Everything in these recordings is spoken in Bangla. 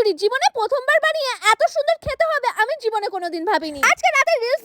কচুরি জীবনে প্রথমবার বানিয়ে এত সুন্দর খেতে হবে আমি জীবনে কোনোদিন ভাবিনি। আজকে রাতে রিলস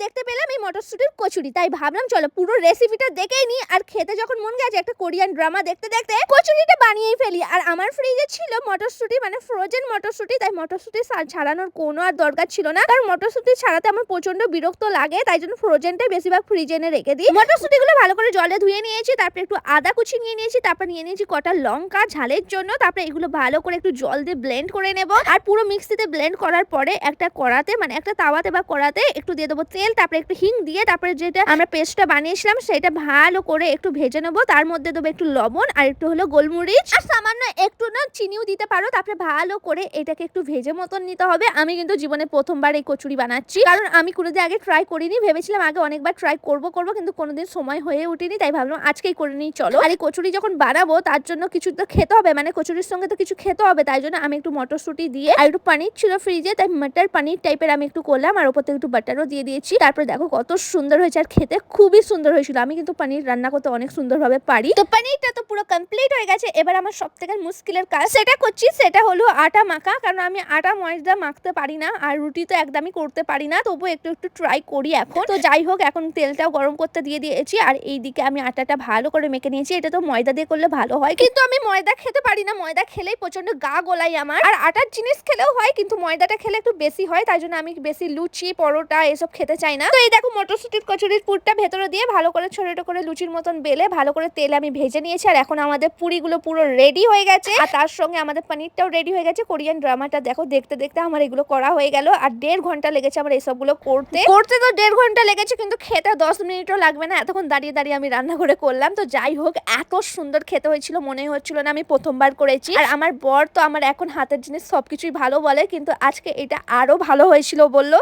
দেখতে পেলাম এই মটরশুটির কচুরি, তাই ভাবলাম চলো পুরো রেসিপিটা দেখেই নি। আর খেতে যখন মন গেছে একটা কোরিয়ান ড্রামা দেখতে কচুরিটা বানিয়েই ফেলি। আর আমার ফ্রিজে ছিল মটরশুটি, মানে ফ্রোজেন মটরশুটি, তাই মটরশুটি ছাড়ানোর কোনো আর দরকার ছিল না, কারণ মটরশুটি ছাড়াতে আমার প্রচন্ড বিরক্ত লাগে, তাই জন্য ফ্রোজেনটাই বেশিরভাগ ফ্রিজে এনে রেখে দিই। মটরশুটিগুলো ভালো করে জলে ধুয়ে নিয়েছি, তারপর একটু আদা কুচি নিয়ে নিয়েছি, তারপর নিয়ে নিয়েছি কটা লঙ্কা ঝালের জন্য, তারপর এগুলো ভালো করে একটু জল দিয়ে ব্লেন্ড করে নেব। আর পুরো মিক্সিতে ব্লেন্ড করার পরে একটা কড়াতে, মানে একটা তাওয়াতে বা কড়াতে একটু দিয়ে দেবো তেল, তারপরে একটু হিং দিয়ে তারপরে যেটা আমরা পেস্টটা বানিয়েছিলাম সেটা ভালো করে একটু ভেজে নেবো। তার মধ্যে দেবো একটু লবণ আর একটু হলো গোলমরিচ আর সামান্য একটু না চিনিও দিতে পারো। তারপরে ভালো করে এটাকে একটু ভেজে মতন নিতে হবে। আমি কিন্তু জীবনে প্রথমবার এই কচুরি বানাচ্ছি, কারণ আমি কোনোদিন আগে ট্রাই করিনি। ভেবেছিলাম আগে অনেকবার ট্রাই করবো কিন্তু কোনোদিন সময় হয়ে উঠেনি, তাই ভাবলাম আজকেই করে নিই চলো। আর এই কচুরি যখন বানাবো তার জন্য কিছু তো খেতে হবে, মানে কচুরির সঙ্গে তো কিছু খেতে হবে, তাই জন্য আমি একটু মটরশুটি দিয়ে আর একটু পানির ছিল ফ্রিজে, তাই মটর পানির টাইপের আমি একটু করলাম আর ওপর থেকে একটু বাটারও দিয়ে দিয়েছি। তারপর দেখো কত সুন্দর হয়েছে, আর খেতে খুবই সুন্দর হয়েছিল। আমি কিন্তু পানির রান্না করতে অনেক সুন্দরভাবে পারি। তো পানিরটা তো পুরো কমপ্লিট হয়ে গেছে। এবার আমার সব থেকে মুশকিলের কাজ সেটা করছি, সেটা হলো আটা মাখা, কারণ আমি আটা ময়দা মাখতে পারি না আর রুটি তো একদমই করতে পারি না, তবু একটু ট্রাই করি এখন। তো যাই হোক, এখন তেলটাও গরম করতে দিয়ে দিয়েছি আর এইদিকে আমি আটাটা ভালো করে মেখে নিয়েছি। এটা তো ময়দা দিয়ে করলে ভালো হয়, কিন্তু আমি ময়দা খেতে পারি না, ময়দা খেলেই প্রচন্ড গা গোলাই আমার। আর আটার জিনিস খেলেও হয়, কিন্তু ময়দাটা খেলে একটু বেশি হয়, তাই জন্য আমি বেশি লুচি পরোটা এসব খেতে চাই না। তো এই দেখো মটরশুটির কচুরির পুরটা ভেতরে দিয়ে ভালো করে ছোট ছোট করে লুচির মতন বেলে ভালো করে তেলে আমি ভেজে নিয়েছি। আর এখন আমাদের পুরিগুলো পুরো রেডি হয়ে গেছে, আর তার সঙ্গে আমাদের পনিরটাও রেডি হয়ে গেছে। কোরিয়ান ড্রামাটা দেখো দেখতে আমার এগুলো করা হয়ে গেল, আর 1.5 ঘন্টা লেগেছে আমার এসবগুলো করতে তো 1.5 ঘন্টা লেগেছে, কিন্তু খেতে 10 মিনিটও লাগবে না, এতক্ষণ দাঁড়িয়ে আমি রান্না করে করলাম। তো যাই হোক, এত সুন্দর খেতে হয়েছিল, মনে হচ্ছিল না আমি প্রথমবার করেছি। আর আমার বর তো আমার এখন হাতের জিনিস সবকিছুই ভালো বলে, কিন্তু আজকে এটা আরো ভালো হয়েছিল বললো।